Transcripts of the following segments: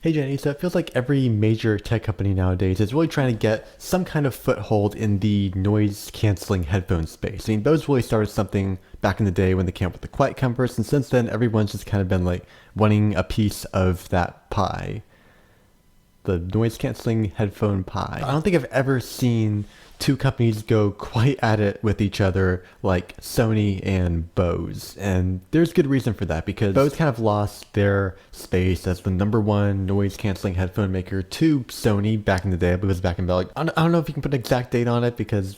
Hey Jenny, so it feels like every major tech company nowadays is really trying to get some kind of foothold in the noise canceling headphone space. I mean, Bose really started something back in the day when they came up with the QuietComforts, and since then everyone's just kind of been like wanting a piece of that pie. The noise canceling headphone pie. I don't think I've ever seen two companies go quite at it with each other like Sony and Bose. And there's good reason for that because Bose kind of lost their space as the #1 noise canceling headphone maker to Sony back in the day. I believe it was back in like, I don't know if you can put an exact date on it because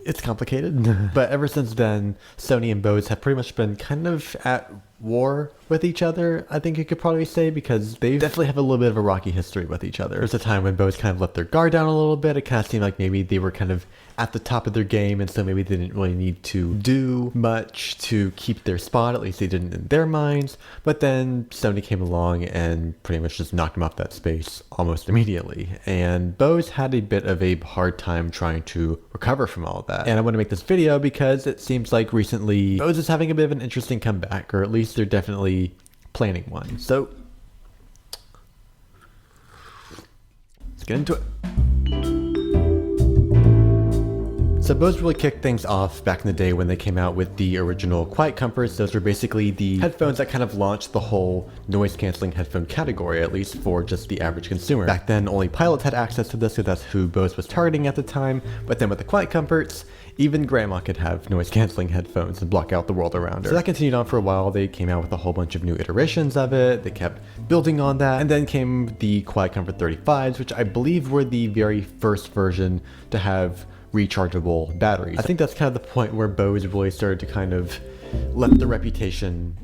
it's complicated. But ever since then, Sony and Bose have pretty much been kind of at war with each other, I think you could probably say, because they definitely have a little bit of a rocky history with each other. There's a time when Bose kind of let their guard down a little bit. It kind of seemed like maybe they were kind of at the top of their game, and so maybe they didn't really need to do much to keep their spot, at least they didn't in their minds. But then Sony came along and pretty much just knocked them off that space almost immediately. And Bose had a bit of a hard time trying to recover from all of that. And I want to make this video because it seems like recently Bose is having a bit of an interesting comeback, or at least they're definitely planning one. So let's get into it. So Bose really kicked things off back in the day when they came out with the original QuietComforts. Those were basically the headphones that kind of launched the whole noise canceling headphone category, at least for just the average consumer. Back then, only pilots had access to this, so that's who Bose was targeting at the time. But then with the QuietComforts, even grandma could have noise canceling headphones and block out the world around her. So that continued on for a while. They came out with a whole bunch of new iterations of it. They kept building on that. And then came the QuietComfort 35s, which I believe were the very first version to have rechargeable batteries. I think that's kind of the point where Bose really started to kind of let their reputation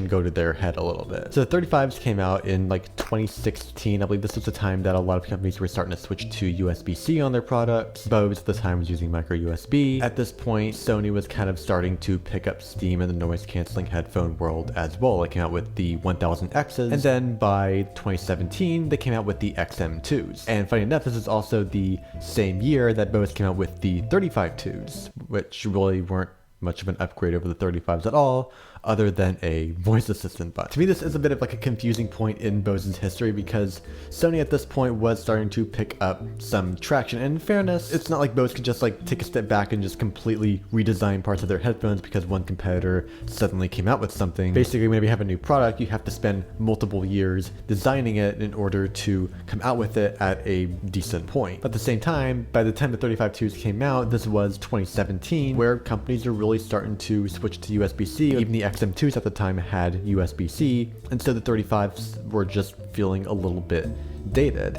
go to their head a little bit. So the 35s came out in like 2016. I believe this was the time that a lot of companies were starting to switch to USB-C on their products. Bose at the time was using micro USB. At this point, Sony was kind of starting to pick up steam in the noise canceling headphone world as well. They came out with the 1000Xs, and then by 2017, they came out with the XM2s. And funny enough, this is also the same year that Bose came out with the 35-2s, which really weren't much of an upgrade over the 35s at all, other than a voice assistant button. To me, this is a bit of like a confusing point in Bose's history because Sony at this point was starting to pick up some traction. And in fairness, it's not like Bose could just like take a step back and just completely redesign parts of their headphones because one competitor suddenly came out with something. Basically, whenever you have a new product, you have to spend multiple years designing it in order to come out with it at a decent point. But at the same time, by the time the 35-2s came out, this was 2017, where companies are really starting to switch to USB-C. Even the XM2s at the time had USB-C, and so the 35s were just feeling a little bit dated.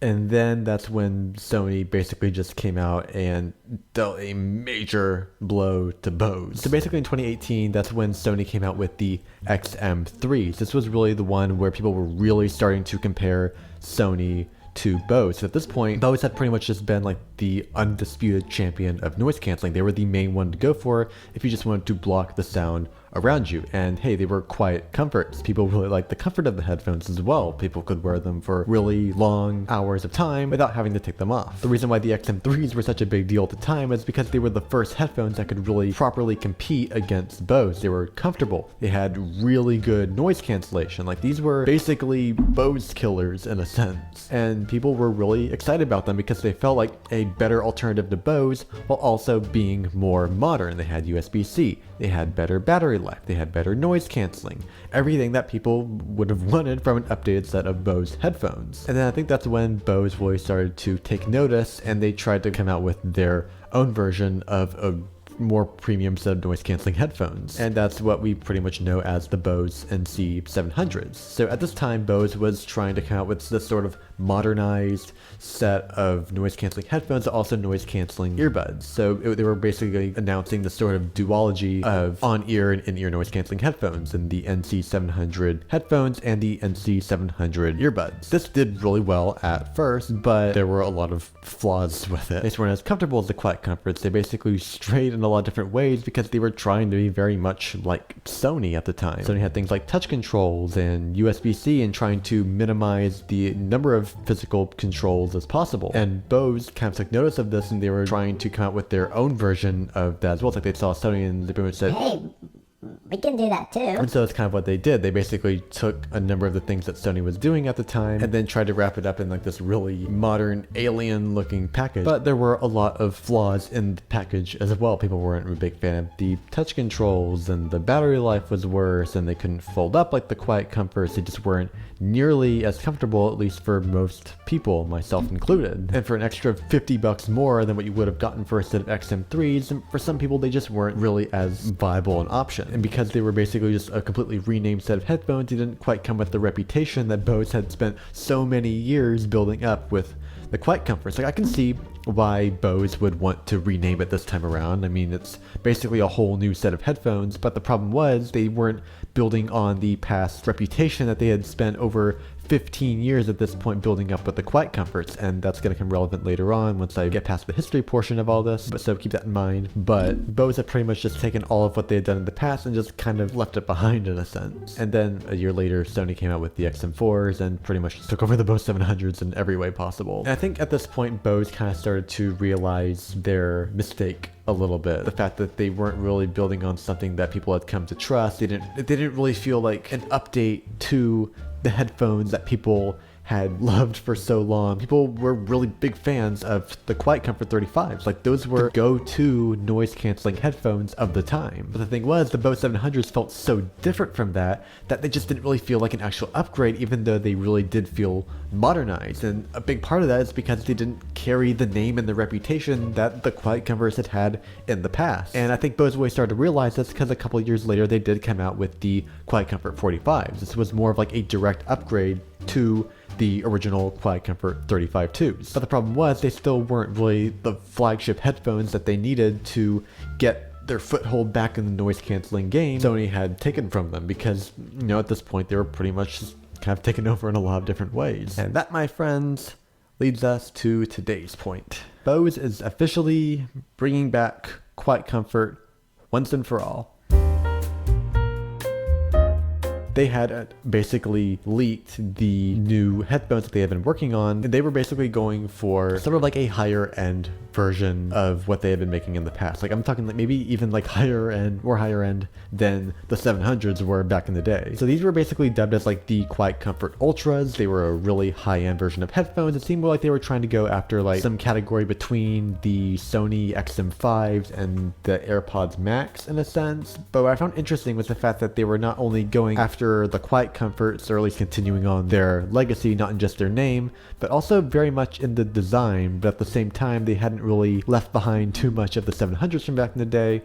And then that's when Sony basically just came out and dealt a major blow to Bose. So basically in 2018, that's when Sony came out with the XM3s. This was really the one where people were really starting to compare Sony to Bose. So at this point, Bose had pretty much just been like the undisputed champion of noise canceling. They were the main one to go for if you just wanted to block the sound around you. And hey, they were QuietComforts. People really liked the comfort of the headphones as well. People could wear them for really long hours of time without having to take them off. The reason why the XM3s were such a big deal at the time is because they were the first headphones that could really properly compete against Bose. They were comfortable. They had really good noise cancellation. Like, these were basically Bose killers in a sense. And people were really excited about them because they felt like a better alternative to Bose while also being more modern. They had USB-C. They had better battery life. They had better noise canceling. Everything that people would have wanted from an updated set of Bose headphones. And then I think that's when Bose really started to take notice and they tried to come out with their own version of a more premium set of noise canceling headphones. And that's what we pretty much know as the Bose NC700s. So at this time, Bose was trying to come out with this sort of modernized set of noise canceling headphones, also noise canceling earbuds. So they were basically announcing the sort of duology of on-ear and in-ear noise canceling headphones in the NC700 headphones and the NC700 earbuds. This did really well at first, but there were a lot of flaws with it. They weren't as comfortable as the QuietComforts. They basically strayed in a lot of different ways because they were trying to be very much like Sony at the time. Sony had things like touch controls and USB-C and trying to minimize the number of physical controls as possible. And Bose kind of took notice of this and they were trying to come out with their own version of that as well. It's like they saw Sony and they pretty much said, "Hey, we can do that too. And so that's kind of what they did. They basically took a number of the things that Sony was doing at the time and then tried to wrap it up in like this really modern alien looking package. But there were a lot of flaws in the package as well. People weren't a big fan of the touch controls, and the battery life was worse, and they couldn't fold up like the QuietComforts. They just weren't nearly as comfortable, at least for most people, myself included. And for an extra $50 more than what you would have gotten for a set of XM3s, and for some people they just weren't really as viable an option. And because they were basically just a completely renamed set of headphones, they didn't quite come with the reputation that Bose had spent so many years building up with the QuietComforts. Like, I can see why Bose would want to rename it this time around. I mean, it's basically a whole new set of headphones, but the problem was they weren't building on the past reputation that they had spent over 15 years at this point building up with the QuietComforts, and that's going to come relevant later on once I get past the history portion of all this, but so keep that in mind. But Bose had pretty much just taken all of what they had done in the past and just kind of left it behind in a sense. And then a year later, Sony came out with the XM4s and pretty much took over the Bose 700s in every way possible. And I think at this point, Bose kind of started to realize their mistake a little bit. The fact that they weren't really building on something that people had come to trust. They didn't really feel like an update to the headphones that people had loved for so long. People were really big fans of the QuietComfort 35s. Like, those were go-to noise canceling headphones of the time. But the thing was, the Bose 700s felt so different from that they just didn't really feel like an actual upgrade, even though they really did feel modernized. And a big part of that is because they didn't carry the name and the reputation that the QuietComforts had had in the past. And I think Bose really started to realize this because a couple of years later they did come out with the QuietComfort 45s. This was more of like a direct upgrade to the original QuietComfort 35-2s. But the problem was they still weren't really the flagship headphones that they needed to get their foothold back in the noise canceling game Sony had taken from them, because, you know, at this point they were pretty much just kind of taken over in a lot of different ways. And that, my friends, leads us to today's point. Bose is officially bringing back QuietComfort once and for all. They had basically leaked the new headphones that they had been working on, and they were basically going for sort of like a higher end version of what they had been making in the past. Like, I'm talking like maybe even like higher end than the 700s were back in the day. So these were basically dubbed as like the QuietComfort Ultras. They were a really high end version of headphones. It seemed more like they were trying to go after like some category between the Sony XM5s and the AirPods Max in a sense. But what I found interesting was the fact that they were not only going after the QuietComforts, or at least continuing on their legacy, not in just their name, but also very much in the design. But at the same time, they hadn't really left behind too much of the 700s from back in the day.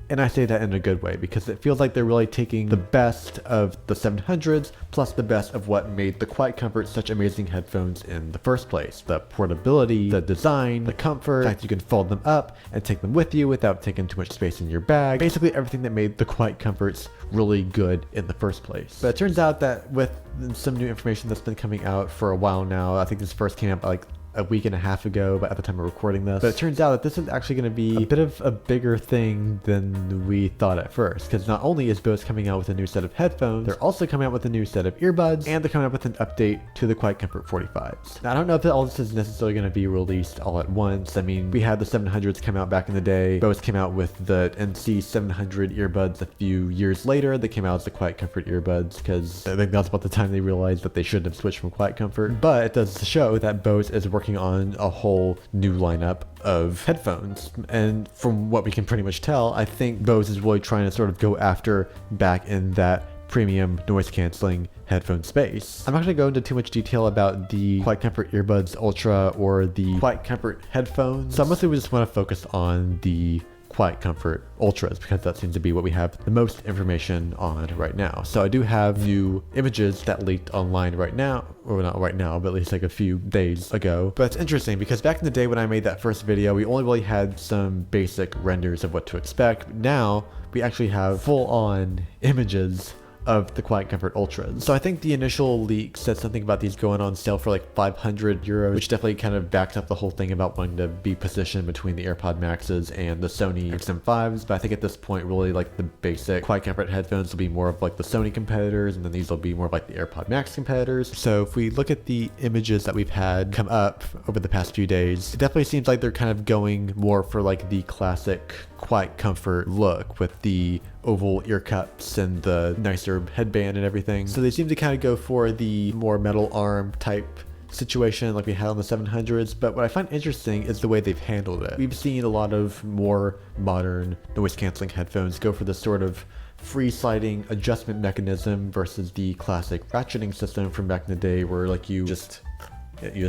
And I say that in a good way, because it feels like they're really taking the best of the 700s plus the best of what made the QuietComfort such amazing headphones in the first place. The portability, the design, the comfort, the fact you can fold them up and take them with you without taking too much space in your bag. Basically everything that made the QuietComforts really good in the first place. But it turns out that with some new information that's been coming out for a while now, I think this first came out like a week and a half ago, but at the time of recording this. But it turns out that this is actually going to be a bit of a bigger thing than we thought at first, because not only is Bose coming out with a new set of headphones, they're also coming out with a new set of earbuds, and they're coming out with an update to the QuietComfort 45s. Now, I don't know if all this is necessarily going to be released all at once. I mean, we had the 700s come out back in the day. Bose came out with the NC 700 earbuds a few years later. They came out as the QuietComfort earbuds, because I think that's about the time they realized that they shouldn't have switched from QuietComfort. But it does show that Bose is working on a whole new lineup of headphones, and from what we can pretty much tell, I think Bose is really trying to sort of go after back in that premium noise canceling headphone space. I'm not going to go into too much detail about the QuietComfort Earbuds Ultra or the QuietComfort headphones, so mostly we just want to focus on the QuietComfort Ultras, because that seems to be what we have the most information on right now. So I do have new images that leaked online right now, or not right now, but at least like a few days ago. But it's interesting because back in the day when I made that first video, we only really had some basic renders of what to expect. Now we actually have full-on images of the QuietComfort Ultras. So I think the initial leak said something about these going on sale for like 500 euros, which definitely kind of backs up the whole thing about wanting to be positioned between the AirPod Maxes and the Sony XM5s. But I think at this point, really like the basic QuietComfort headphones will be more of like the Sony competitors, and then these will be more of like the AirPod Max competitors. So if we look at the images that we've had come up over the past few days, it definitely seems like they're kind of going more for like the classic QuietComfort look with the oval ear cups and the nicer headband and everything. So they seem to kind of go for the more metal arm type situation like we had on the 700s, but what I find interesting is the way they've handled it. We've seen a lot of more modern noise canceling headphones go for this sort of free sliding adjustment mechanism versus the classic ratcheting system from back in the day where like you just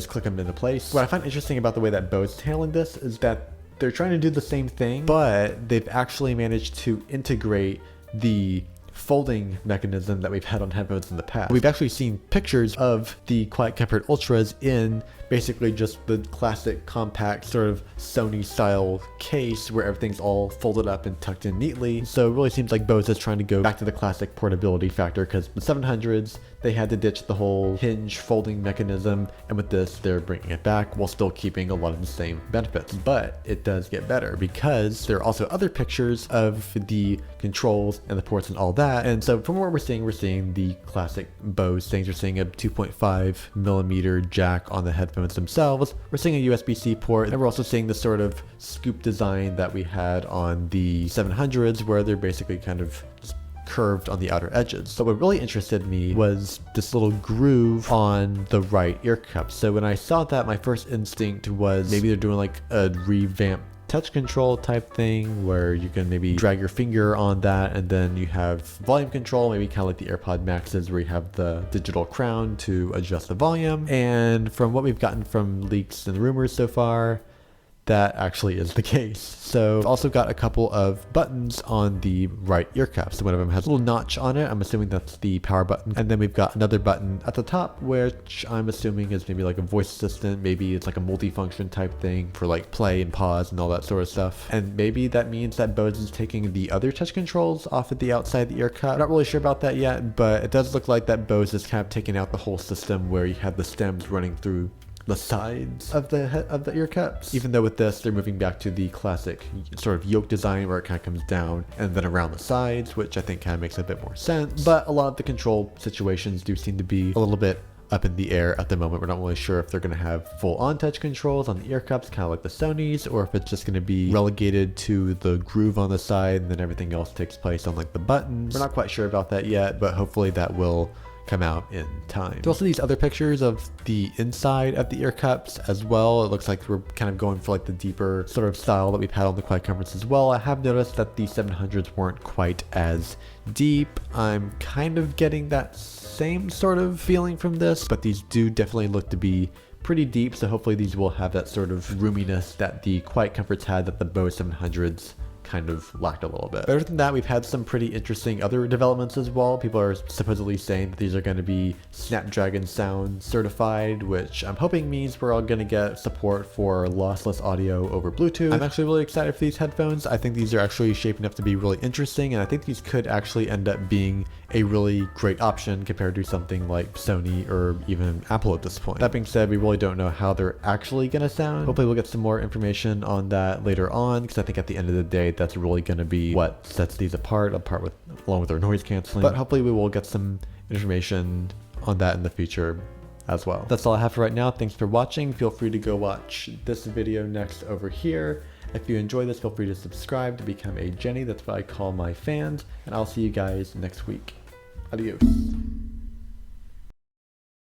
click them into place. What I find interesting about the way that Bose is handling this is that they're trying to do the same thing, but they've actually managed to integrate the folding mechanism that we've had on headphones in the past. We've actually seen pictures of the QuietComfort Ultras in basically just the classic compact sort of Sony style case where everything's all folded up and tucked in neatly. So it really seems like Bose is trying to go back to the classic portability factor, because the 700s, they had to ditch the whole hinge folding mechanism, and with this they're bringing it back while still keeping a lot of the same benefits. But it does get better because there are also other pictures of the controls and the ports and all that. And so from what we're seeing the classic Bose things. We're seeing a 2.5mm jack on the headphones themselves. We're seeing a USB-C port, and we're also seeing the sort of scoop design that we had on the 700s where they're basically kind of just curved on the outer edges. So what really interested me was this little groove on the right ear cup. So when I saw that, my first instinct was maybe they're doing like a revamped touch control type thing where you can maybe drag your finger on that, and then you have volume control, maybe kind of like the AirPod Maxes where you have the digital crown to adjust the volume. And from what we've gotten from leaks and rumors so far, that actually is the case. So I've also got a couple of buttons on the right ear cup. So one of them has a little notch on it. I'm assuming that's the power button. And then we've got another button at the top, which I'm assuming is maybe like a voice assistant. Maybe it's like a multi-function type thing for like play and pause and all that sort of stuff. And maybe that means that Bose is taking the other touch controls off at the outside the ear cup. I'm not really sure about that yet, but it does look like that Bose is kind of taking out the whole system where you have the stems running through the sides of the ear cups. Even though with this, they're moving back to the classic sort of yoke design where it kind of comes down and then around the sides, which I think kind of makes a bit more sense. But a lot of the control situations do seem to be a little bit up in the air at the moment. We're not really sure if they're going to have full-on touch controls on the ear cups, kind of like the Sonys, or if it's just going to be relegated to the groove on the side and then everything else takes place on like the buttons. We're not quite sure about that yet, but hopefully that will come out in time. There's also these other pictures of the inside of the ear cups as well. It looks like we're kind of going for like the deeper sort of style that we've had on the QuietComforts as well. I have noticed that the 700s weren't quite as deep. I'm kind of getting that same sort of feeling from this, but these do definitely look to be pretty deep, so hopefully these will have that sort of roominess that the QuietComforts had that the Bose 700s kind of lacked a little bit. But other than that, we've had some pretty interesting other developments as well. People are supposedly saying that these are going to be Snapdragon sound certified, which I'm hoping means we're all going to get support for lossless audio over Bluetooth. I'm actually really excited for these headphones. I think these are actually shaping up to be really interesting, and I think these could actually end up being a really great option compared to something like Sony or even Apple at this point. That being said, we really don't know how they're actually going to sound. Hopefully we'll get some more information on that later on, because I think at the end of the day, that's really going to be what sets these apart along with their noise canceling. But hopefully we will get some information on that in the future as well. That's all I have for right now. Thanks for watching. Feel free to go watch this video next over here. If you enjoy this, feel free to subscribe to become a Jenny. That's what I call my fans. And I'll see you guys next week. Adios.